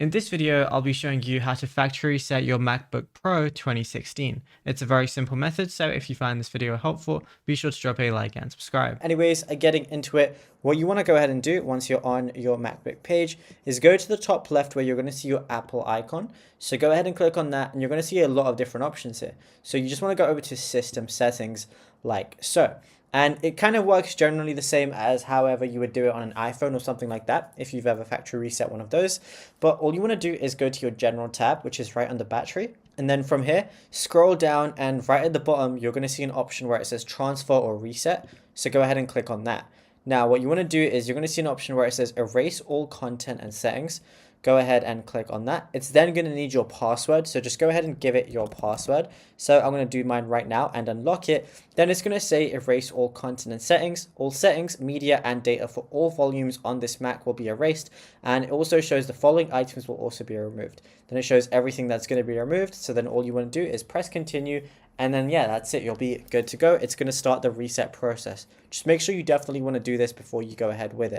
In this video, I'll be showing you how to factory reset your MacBook Pro 2016. It's a very simple method, so if you find this video helpful, be sure to drop a like and subscribe. Anyways, getting into it, what you want to go ahead and do once you're on your MacBook page is go to the top left where you're going to see your Apple icon. So go ahead and click on that and you're going to see a lot of different options here. So you just want to go over to System Settings like so. And it kind of works generally the same as however you would do it on an iPhone or something like that, if you've ever factory reset one of those. But all you want to do is go to your General tab, which is right under Battery. And then from here, scroll down and right at the bottom, you're going to see an option where it says Transfer or Reset. So go ahead and click on that. Now, what you want to do is you're going to see an option where it says Erase all content and settings. Go ahead and click on that. It's then going to need your password. So just go ahead and give it your password. So I'm going to do mine right now and unlock it. Then it's going to say erase all content and settings. All settings, media, and data for all volumes on this Mac will be erased. And it also shows the following items will also be removed. Then it shows everything that's going to be removed. So then all you want to do is press continue. And then, yeah, that's it. You'll be good to go. It's going to start the reset process. Just make sure you definitely want to do this before you go ahead with it.